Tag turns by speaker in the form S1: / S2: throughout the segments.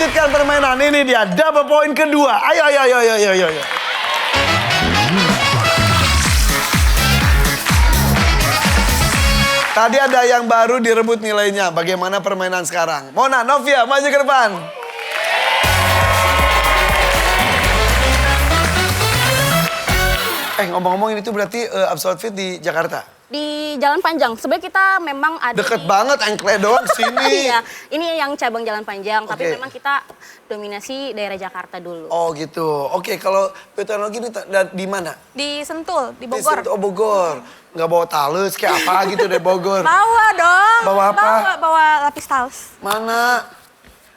S1: melanjutkan permainan. Ini dia double point kedua. Ayo. Tadi ada yang baru direbut nilainya. Bagaimana permainan sekarang? Mona, Novia, maju ke depan. Ngomong-ngomong ini tuh berarti Absolute Fit di Jakarta?
S2: Di Jalan Panjang. Sebenarnya kita memang ada
S1: Deket banget, engkle doang sini.
S2: Iya, ini yang cabang Jalan Panjang. Tapi
S1: Oke.
S2: memang kita dominasi daerah Jakarta dulu.
S1: Oh gitu. Oke, kalau teknologi ini di mana?
S2: Di Sentul, di
S1: Di
S2: Bogor.
S1: Sentul, Bogor. Nggak bawa talus kayak apa gitu dari Bogor.
S2: Bawa dong.
S1: Bawa apa?
S2: Bawa lapis talus.
S1: Mana?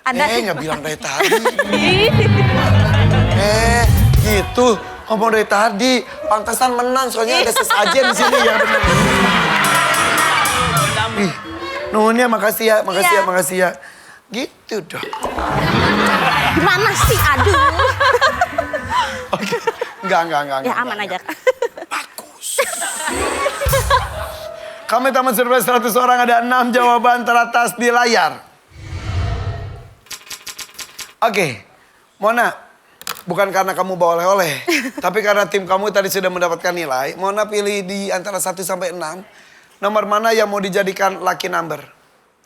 S2: Ada.
S1: Nggak bilang dari tadi. Gitu. Ngomong dari tadi. Pantesan menang, soalnya ada sesajen di sini ya bener. Ih, nuhunnya makasih ya. Gitu dong.
S2: Gimana sih? Aduh.
S1: Oke. Enggak.
S2: Ya aman aja.
S1: Bagus. Kami Taman Survei 100 orang, ada 6 jawaban teratas di layar. Oke, Mona, bukan karena kamu bawa oleh-oleh, tapi karena tim kamu tadi sudah mendapatkan nilai. Mona pilih di antara 1 sampai 6. Nomor mana yang mau dijadikan lucky number?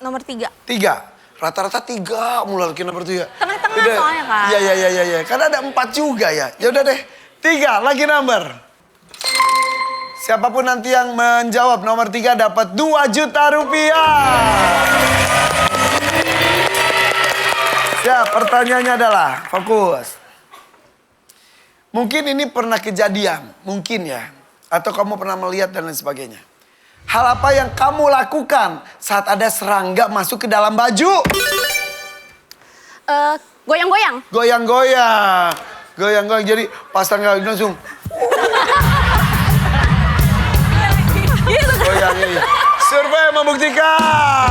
S2: Nomor 3.
S1: 3. Rata-rata 3 mulai lucky number 3.
S2: Tengah-tengah soalnya kan.
S1: Iya. Karena ada 4 juga ya. Ya udah deh, 3 lucky number. Siapapun nanti yang menjawab nomor 3 dapat 2 juta rupiah. Siap, pertanyaannya adalah, fokus. Mungkin ini pernah kejadian, mungkin ya. Atau kamu pernah melihat dan lain sebagainya. Hal apa yang kamu lakukan saat ada serangga masuk ke dalam baju?
S2: Goyang-goyang.
S1: Goyang-goyang, jadi pas serangga langsung. Goyang ini. Survei membuktikan.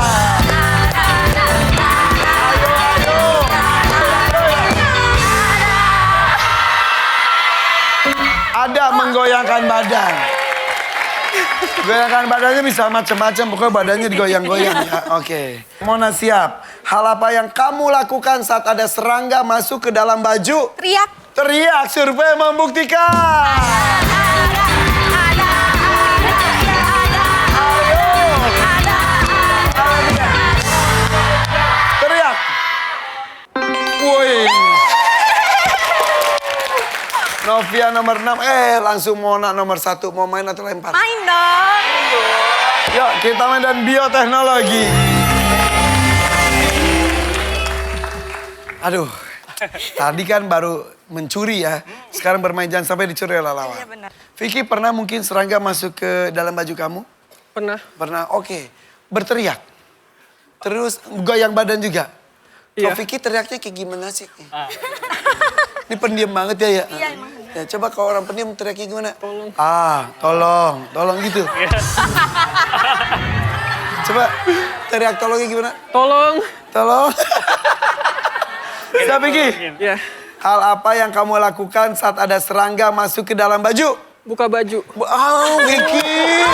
S1: Ada menggoyangkan badan. Goyangkan badannya bisa macam-macam, pokoknya badannya digoyang-goyang ya. Oke. Mona siap. Hal apa yang kamu lakukan saat ada serangga masuk ke dalam baju? Teriak, survei membuktikan. Teriak. Woi. Novia nomor 6, langsung Mona nomor 1. Mau main atau lempar?
S2: Main dong.
S1: Yuk kita main dan bioteknologi. Aduh, tadi kan baru mencuri ya. Sekarang bermain jangan sampai dicuri oleh lawan.
S2: Iya benar.
S1: Vicky, pernah mungkin serangga masuk ke dalam baju kamu?
S3: Pernah.
S1: Pernah, oke. Berteriak. Terus goyang badan juga?
S3: Iya.
S1: Kalau Vicky teriaknya kayak gimana sih? Ini pendiam banget ya ya?
S2: Iya emang.
S1: Ya, coba kalau orang pendiam teriaknya gimana?
S3: Tolong.
S1: Tolong gitu. Coba teriak tolongnya gimana? Tolong. Siap Vicky?
S3: Ya.
S1: Hal apa yang kamu lakukan saat ada serangga masuk ke dalam baju?
S3: Buka baju.
S1: Vicky.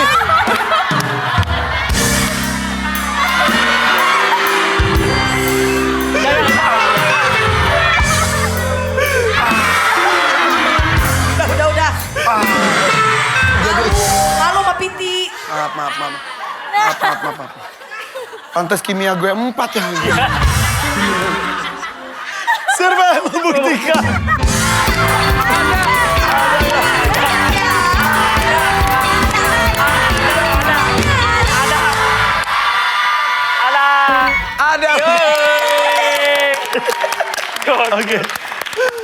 S4: Udah. Lalu Mbak Piti.
S1: Maaf. Pantes kimia gue 4 ya. Survei membuktikan. Ada.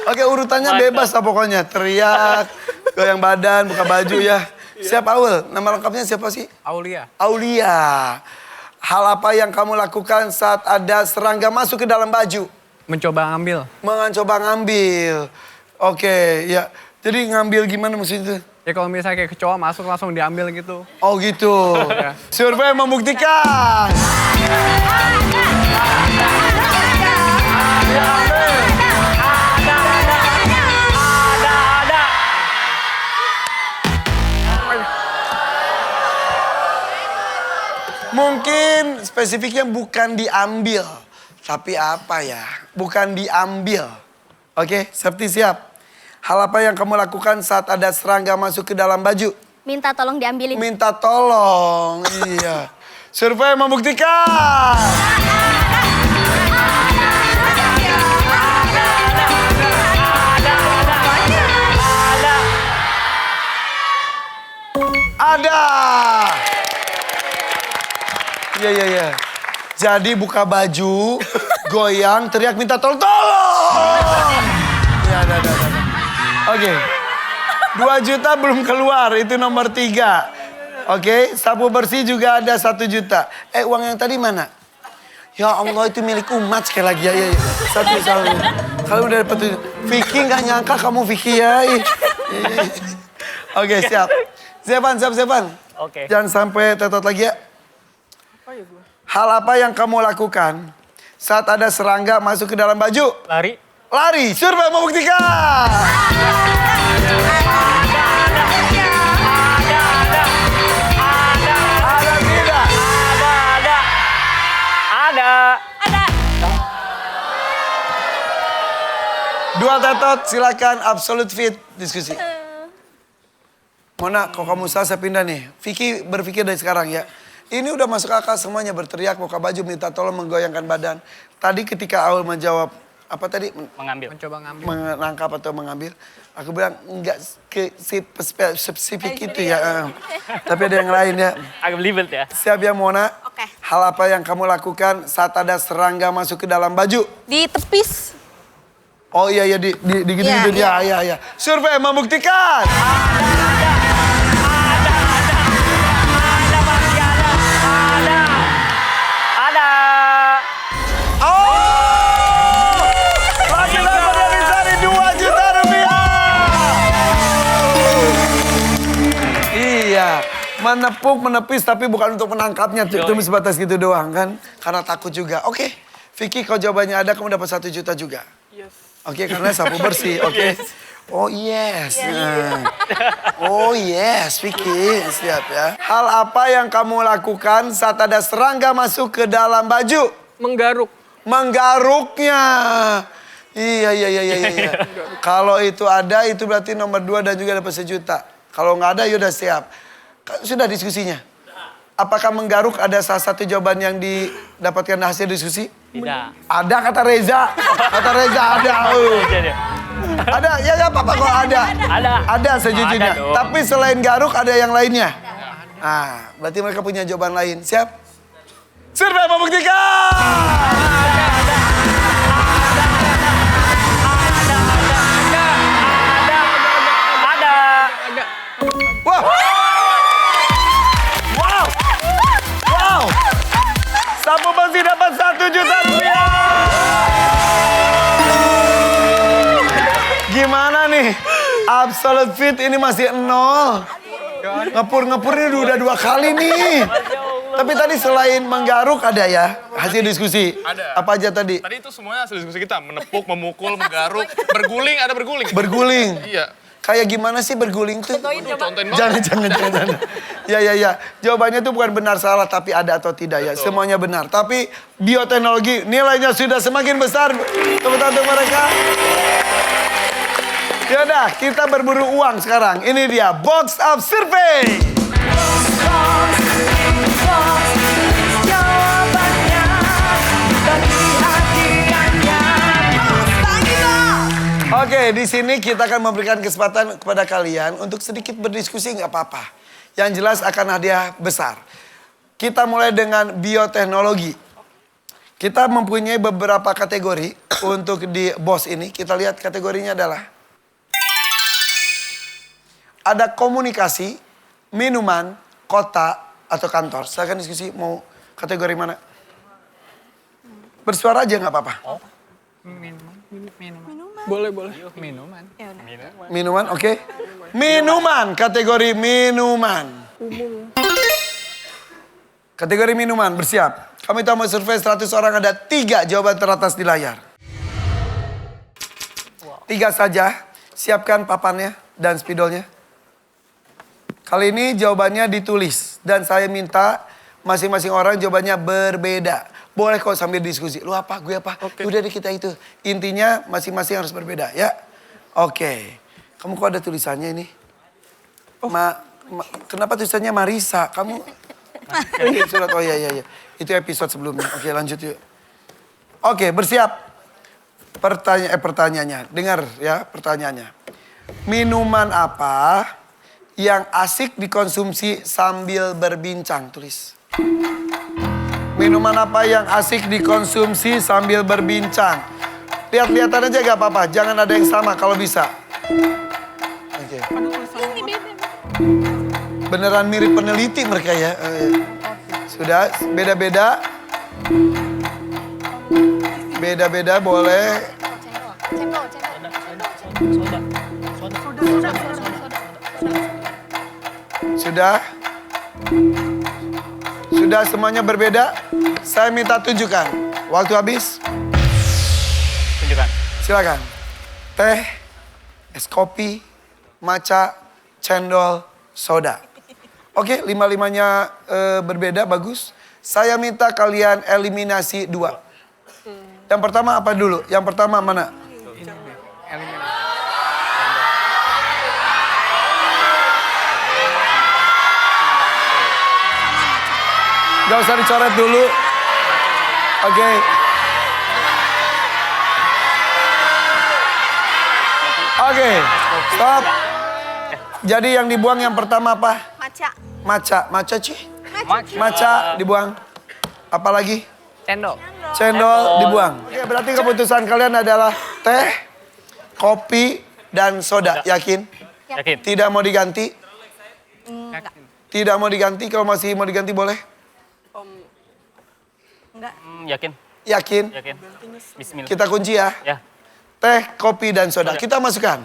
S1: Oke, urutannya bebas lah pokoknya. Teriak, goyang badan, buka baju ya. Siap Aul, nama lengkapnya siapa sih?
S3: Aulia.
S1: Hal apa yang kamu lakukan saat ada serangga masuk ke dalam baju?
S3: Mencoba ngambil.
S1: Mencoba ngambil. Oke, ya. Jadi ngambil gimana maksudnya?
S3: Ya kalau misalnya kayak kecoa masuk langsung diambil gitu.
S1: Oh gitu. Survei membuktikan. Mungkin spesifiknya bukan diambil, Tapi apa ya? Bukan diambil. Oke, Septi siap. Hal apa yang kamu lakukan saat ada serangga masuk ke dalam baju?
S2: Minta tolong diambilin.
S1: Minta tolong, iya. Survei membuktikan. Ada. Iya. Jadi buka baju, goyang, teriak minta tolong. Ya, ada. Oke. 2 juta belum keluar, itu nomor 3. Oke, sapu bersih juga ada 1 juta. Uang yang tadi mana? Ya Allah, itu milik umat sekali lagi ya. 1 tahun. Kalau udah dapat Vicky nggak nyangka kamu Vicky ya. Oke, siap. Siap.
S3: Oke.
S1: Jangan sampai tetot lagi ya. Hal apa yang kamu lakukan saat ada serangga masuk ke dalam baju?
S3: Lari.
S1: Lari, survei membuktikan. Ada tidak?
S3: Ada.
S1: 2 tetot, silakan absolute fit diskusi. Mona, kalau kamu saya pindah nih. Vicky berpikir dari sekarang ya. Ini udah masuk akal semuanya berteriak, buka baju, minta tolong, menggoyangkan badan. Tadi ketika Aul menjawab, apa tadi?
S3: Mencoba ngambil.
S1: Menangkap atau mengambil. Aku bilang enggak ke spesifik itu ya. Tapi ada yang lain ya.
S3: Agak belibet ya.
S1: Siap ya Mona?
S2: Oke.
S1: Hal apa yang kamu lakukan saat ada serangga masuk ke dalam baju?
S2: Ditepis.
S1: Oh iya, di gitu-gitu
S2: Iya,
S1: ya. Survei membuktikan.
S3: Ada.
S1: Oh! Laki-laki dari Sari 2 juta rupiah. Iya, menepis tapi bukan untuk menangkapnya. Cuma sebatas gitu doang kan. Karena takut juga. Oke, Vicky kalau jawabannya ada kamu dapat 1 juta juga.
S3: Yes.
S1: Oke, karena sapu bersih. Oke. Oh yes. Oh yes, Vicky. Siap ya. Hal apa yang kamu lakukan saat ada serangga masuk ke dalam baju?
S3: Menggaruk.
S1: Menggaruknya. Iya. Kalau itu ada, itu berarti nomor 2 dan juga dapat 1 juta. Kalau nggak ada, yaudah siap. Sudah diskusinya? Apakah menggaruk ada salah satu jawaban yang didapatkan hasil diskusi?
S3: Tidak.
S1: Ada kata Reza. Kata Reza ada. Ada, ya apa-apa kok ada. Ada sejujurnya.
S3: Ada dong.
S1: Tapi selain garuk ada yang lainnya. Nah, berarti mereka punya jawaban lain. Siap? Survei membuktikan.
S3: Ada.
S1: Wow. Sapu bersih dapat 1 juta rupiah. Gimana nih? Absolute fit ini masih 0. Ngepur ini udah 2 kali nih. Tapi tadi selain menggaruk ada ya hasil diskusi?
S5: Ada.
S1: Apa aja tadi?
S5: Tadi itu semuanya hasil diskusi kita. Menepuk, memukul, menggaruk, berguling, ada berguling.
S1: Berguling.
S5: Iya.
S1: Kayak gimana sih berguling tuh?
S5: Contohin banget.
S1: Jangan. Ya. Jawabannya tuh bukan benar salah, tapi ada atau tidak ya. Semuanya benar. Tapi bioteknologi nilainya sudah semakin besar. Tepuk tangan untuk mereka. Yaudah, kita berburu uang sekarang. Ini dia Box of Survey. Oke, di sini kita akan memberikan kesempatan kepada kalian untuk sedikit berdiskusi, nggak apa-apa. Yang jelas akan hadiah besar. Kita mulai dengan bioteknologi. Kita mempunyai beberapa kategori untuk di BOS ini. Kita lihat kategorinya adalah ada komunikasi, minuman, kota, atau kantor. Silakan diskusi mau kategori mana. Bersuara aja nggak apa-apa.
S3: Minuman. Boleh. Minuman.
S1: Minuman, oke. Minuman, kategori minuman. Kategori minuman, bersiap. Kami tahu mau survei 100 orang, ada 3 jawaban teratas di layar. 3 saja, siapkan papannya dan spidolnya. Kali ini jawabannya ditulis. Dan saya minta masing-masing orang jawabannya berbeda. Boleh kok sambil diskusi. Lu apa, gue apa. Udah deh kita itu. Intinya masing-masing harus berbeda ya. Oke. Kamu kok ada tulisannya ini? Kenapa tulisannya Marisa? Kamu surat, oh iya. Itu episode sebelumnya. Oke, lanjut yuk. Oke, bersiap. Pertanyaannya. Dengar ya pertanyaannya. Minuman apa yang asik dikonsumsi sambil berbincang? Tulis. Minuman apa yang asik dikonsumsi sambil berbincang? Lihat-lihatan aja gak apa-apa. Jangan ada yang sama kalau bisa. Oke. Beneran mirip peneliti mereka ya. Sudah, beda-beda. Beda-beda boleh. Sudah? Sudah semuanya berbeda? Saya minta tunjukkan. Waktu habis?
S3: Tunjukkan.
S1: Silakan. Teh, es kopi, matcha, cendol, soda. Oke, lima-limanya berbeda, bagus. Saya minta kalian eliminasi 2. Yang pertama apa dulu? Yang pertama mana? Gak usah dicoret dulu. Oke. Oke, stop. Jadi yang dibuang yang pertama apa?
S2: Maca.
S1: Maca Ci? Maca dibuang. Apa lagi?
S3: Cendol.
S1: Cendol dibuang. Oke, berarti keputusan kalian adalah teh, kopi, dan soda. Yakin?
S3: Yakin.
S1: Tidak mau diganti?
S3: Yakin.
S1: Tidak mau diganti? Kalau masih mau diganti boleh?
S3: Yakin.
S1: Yakin?
S3: Yakin. Bismillah.
S1: Kita kunci ya.
S3: Ya.
S1: Teh, kopi, dan soda. Kita masukkan.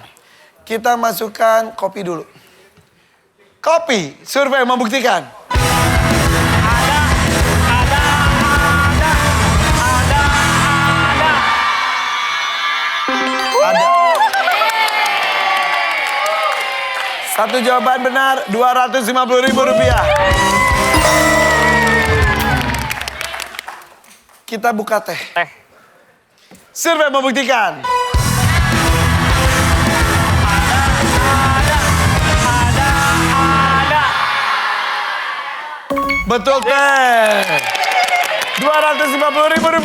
S1: Kita masukkan kopi dulu. Kopi, survei membuktikan. Ada. Satu jawaban benar, Rp250.000. Kita buka teh.
S3: Teh.
S1: Survei membuktikan. Betul teh. Rp250.000.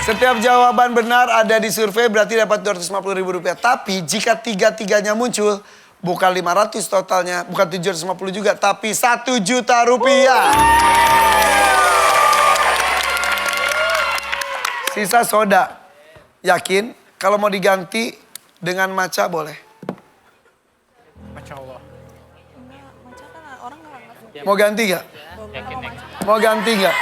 S1: Setiap jawaban benar ada di survei berarti dapat Rp250.000. Tapi jika tiga-tiganya muncul, bukan 500 totalnya, bukan 750 juga, tapi Rp1 juta. Sisa soda. Yakin? Kalau mau diganti dengan matcha boleh.
S3: Masya Allah.
S1: Mau ganti gak?
S3: Yakin.
S1: Mau ganti gak?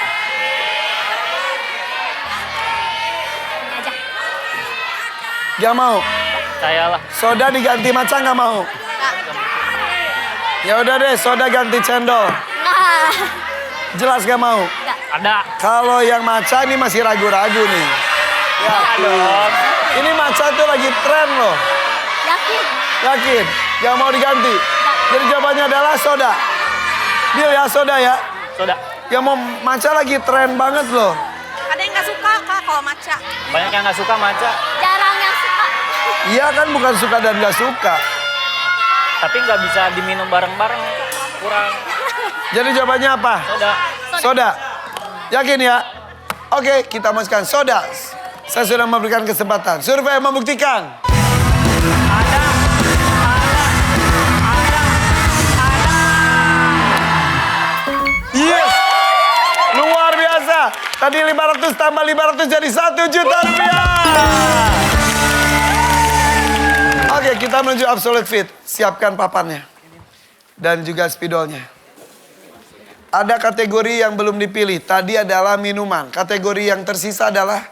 S1: Gak mau?
S3: Saya lah.
S1: Soda diganti matcha gak mau? Ya udah deh, soda ganti cendol. Jelas gak mau?
S3: Ada.
S1: Kalau yang matcha ini masih ragu-ragu nih. Yakin. Ini matcha tuh lagi tren loh.
S2: Yakin.
S1: Yakin? Gak mau diganti? Jadi jawabannya adalah soda. Deal ya, soda ya.
S3: Soda.
S1: Yang mau matcha lagi tren banget loh.
S4: Ada yang nggak suka Kak kalau matcha?
S3: Banyak yang nggak suka matcha.
S2: Jarang yang suka.
S1: Iya kan bukan suka dan gak suka.
S3: Tapi nggak bisa diminum bareng-bareng. Kurang.
S1: Jadi jawabannya apa?
S3: Soda.
S1: Soda. Yakin ya? Oke, kita masukkan soda. Saya sudah memberikan kesempatan. Survei membuktikan. Yes! Luar biasa. Tadi 500 tambah 500 jadi Rp1 juta. Oke, kita menuju Absolute Fit. Siapkan papannya. Dan juga spidolnya. Ada kategori yang belum dipilih. Tadi adalah minuman. Kategori yang tersisa adalah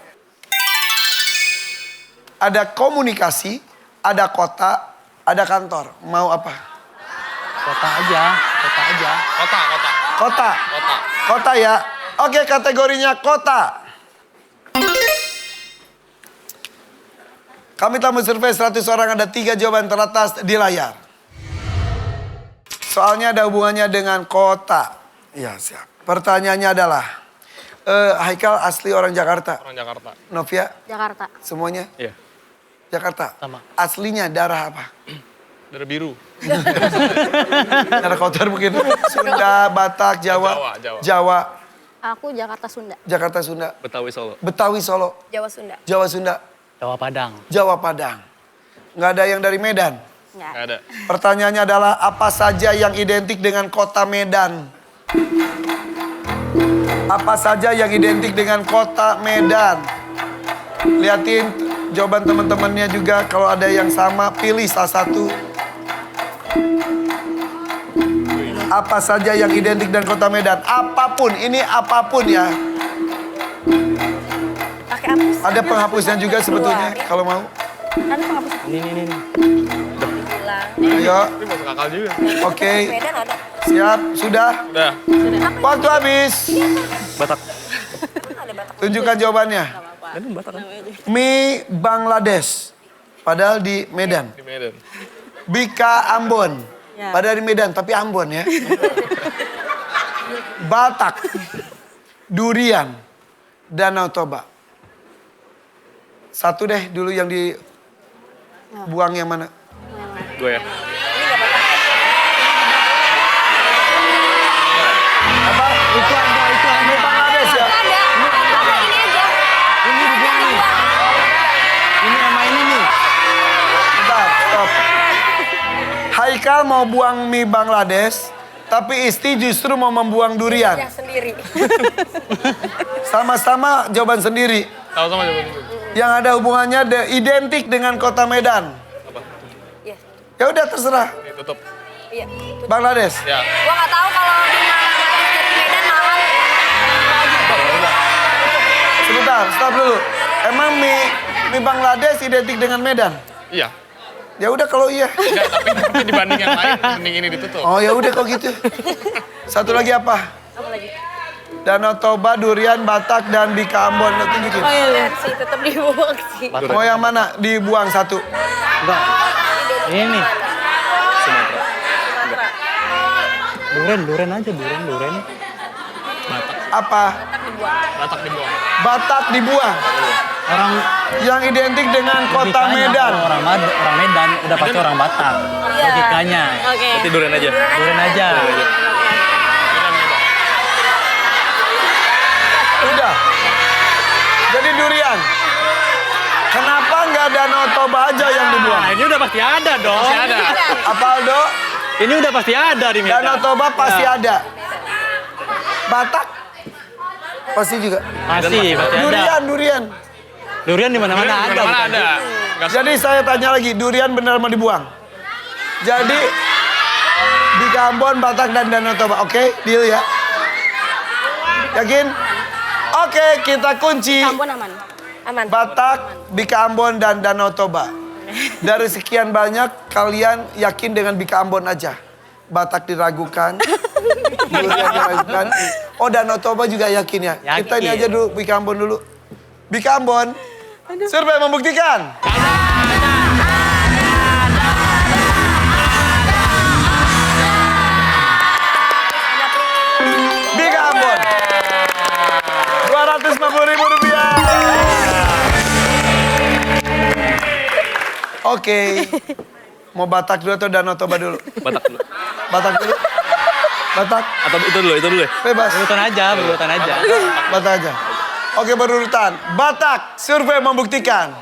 S1: ada komunikasi, ada kota, ada kantor. Mau apa?
S3: Kota aja.
S1: Kota. Kota ya. Oke, kategorinya kota. Kami telah mensurvei 100 orang, ada 3 jawaban teratas di layar. Soalnya ada hubungannya dengan kota. Ya, siap. Pertanyaannya adalah, Haikal asli orang Jakarta.
S5: Orang Jakarta.
S1: Novia,
S2: Jakarta.
S1: semuanya
S3: Iya.
S1: Jakarta.
S3: Sama.
S1: Aslinya darah apa?
S5: Darah biru.
S1: Darah kotor mungkin. Sunda, Batak, Jawa.
S5: Jawa.
S2: Aku Jakarta Sunda.
S1: Jakarta, Sunda.
S5: Betawi Solo.
S1: Betawi, Solo.
S4: Jawa Sunda.
S1: Jawa, Sunda.
S3: Jawa Padang.
S1: Jawa, Padang. Nggak ada yang dari Medan.
S2: Enggak.
S5: Nggak ada.
S1: Pertanyaannya adalah apa saja yang identik dengan kota Medan? Apa saja yang identik dengan kota Medan? Liatin jawaban teman-temannya juga. Kalau ada yang sama, pilih salah satu. Apa saja yang identik dengan kota Medan? Apapun, ini apapun ya.
S4: Pakai hapus.
S1: Ada penghapusnya juga sebetulnya, kalau mau.
S4: Ada penghapus.
S3: Ini.
S4: Bilang.
S1: Ayo,
S5: Ini masuk akal juga.
S1: oke.
S4: Medan ada.
S1: Siap, sudah.
S5: Udah.
S1: Waktu habis.
S3: Batak.
S4: Ada Batak.
S1: Tunjukkan jawabannya.
S3: Batak kan?
S1: Mie Bangladesh. Padahal di Medan.
S5: Di Medan.
S1: Bika Ambon. Padahal di Medan, tapi Ambon ya. Batak. Durian. Danau Toba. Satu deh dulu yang dibuang yang mana?
S5: Gue ya.
S1: Apa? Itu Mie Bangladesh ya?
S3: Ini dibuang nih. Ini sama ini nih.
S1: Bentar, stop. Haikal mau buang mie Bangladesh, tapi Isti justru mau membuang durian.
S4: Yang sendiri.
S1: Sama-sama jawaban sendiri.
S5: Sama-sama jawaban itu.
S1: Yang ada hubungannya identik dengan kota Medan.
S5: Apa?
S4: Iya.
S1: Ya udah terserah.
S5: Ini tutup.
S4: Iya.
S1: Bangladesh.
S5: Ya.
S4: Gua nggak tahu kalau di Medan mahal.
S1: Sebentar, stop dulu. Emang mie Bangladesh identik dengan Medan?
S5: Iya.
S1: Ya udah kalau iya.
S5: Enggak, tapi dibanding yang lain, mending ini ditutup.
S1: Oh ya udah kalau gitu. Satu lagi apa?
S4: Apa lagi?
S1: Danau Toba, Durian, Batak, dan Bika Ambon. Lo tunjukin.
S4: Iya sih, tetap dibuang sih.
S1: Mau yang mana? Dibuang satu.
S3: Enggak. Ini.
S5: Sumatera.
S3: Duren aja, duren.
S1: Apa?
S5: Batak dibuang.
S1: Batak dibuang.
S3: Orang
S1: Yang identik dengan kota
S3: logikanya,
S1: Medan.
S3: kalau orang Medan udah pasti orang Batak. Logikanya.
S4: Oke.
S5: Berarti durian aja.
S3: Duren aja.
S1: Udah. Jadi durian. Kenapa nggak Danau Toba aja yang dibuang?
S3: Nah, ini udah pasti ada dong.
S5: Masih ada.
S1: Apa Aldo?
S3: Ini udah pasti ada di Medan.
S1: Danau Toba pasti ada. Batak? Pasti juga.
S3: Pasti ada.
S1: Durian.
S3: Durian di mana-mana ada.
S5: Mana
S3: bukan?
S5: ada. Nggak
S1: Jadi saya tanya lagi, durian benar mau dibuang? Jadi di Ambon, Batak, dan Danau Toba. Oke, deal ya? Yakin? Oke, kita kunci.
S2: Ambon aman.
S4: Aman.
S1: Batak, Bika Ambon, dan Danau Toba. Dari sekian banyak, kalian yakin dengan Bika Ambon aja? Batak diragukan, durian diragukan. Oh, Danau Toba juga yakin ya?
S3: Yakin.
S1: Kita ini aja dulu, Bika Ambon dulu. Bika Ambon, survei membuktikan. Bika Ambon, Rp250.000. Oke. Mau Batak dulu atau Danau Toba dulu?
S5: Batak dulu.
S1: Batak dulu? Batak?
S5: Atau itu dulu ya.
S1: Bebas.
S3: Berurutan aja.
S1: Batak aja. Oke, berurutan. Batak, survei membuktikan.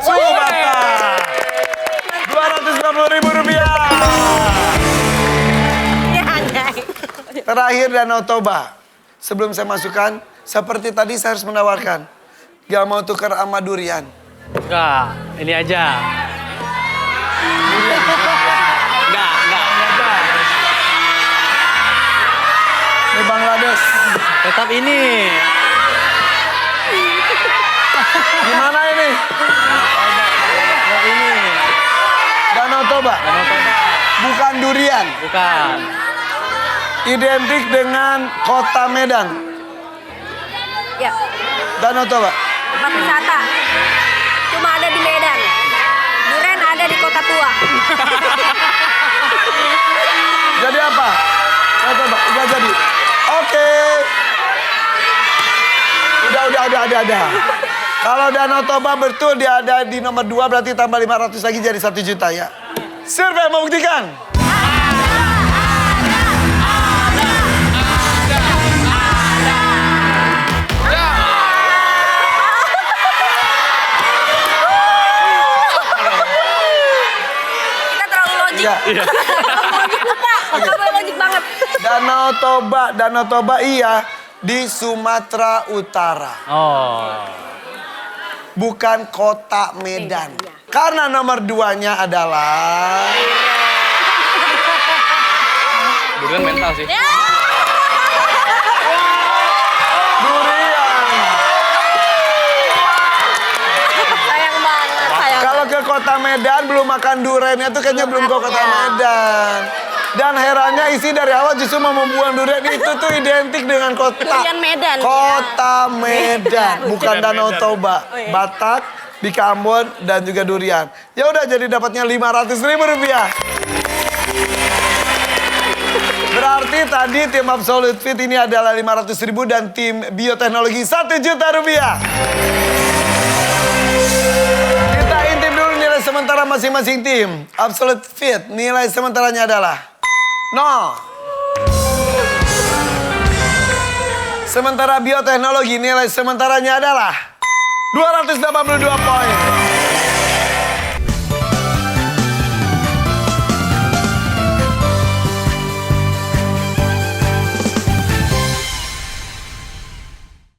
S1: Suhu Batak. Rp250.000. Terakhir Danau Toba. Sebelum saya masukkan, seperti tadi saya harus menawarkan. Gak mau tukar sama durian.
S3: Enggak, ini aja. Enggak.
S1: Ini Bangladesh.
S3: Tetap ini.
S1: Gimana ini?
S3: Tetap ini.
S1: Danau Toba.
S3: Danau Toba.
S1: Bukan durian.
S3: Bukan.
S1: Identik dengan kota Medan.
S4: Ya.
S1: Danau Toba.
S4: Tempat wisata. Cuma ada di Medan. Durian ada di kota Angkat 2.
S1: Jadi apa? Coba, enggak jadi. Oke. Udah. Kalau Danau Toba betul dia ada di nomor 2, berarti tambah 500 lagi jadi 1 juta ya. Survei membuktikan.
S4: Kita terlalu logik.
S1: Ya.
S4: Logik lupa. Terlalu logik banget.
S1: Danau Toba iya di Sumatera Utara.
S3: Oh.
S1: Bukan kota Medan.
S4: Medan, ya.
S1: Karena nomor 2-nya adalah
S5: Durian mental sih.
S1: durian.
S4: Sayang banget. Sayang.
S1: Kalau ke kota Medan belum makan duriannya tuh kayaknya belum ke kota Medan. Dan herannya isi dari awal justru mau membuang durian itu tuh identik dengan kota.
S4: Durian Medan.
S1: Kota Medan, bukan
S5: Durian
S1: Danau
S5: Medan.
S1: Toba. Batak, di Kambon, dan juga durian. Ya udah jadi dapatnya 500.000 rupiah. Berarti tadi tim Absolute Fit ini adalah 500.000 dan tim Bioteknologi 1 juta rupiah. Kita intip dulu nilai sementara masing-masing tim. Absolute Fit nilai sementaranya adalah 0. Sementara Bioteknologi nilai sementaranya adalah 282 poin.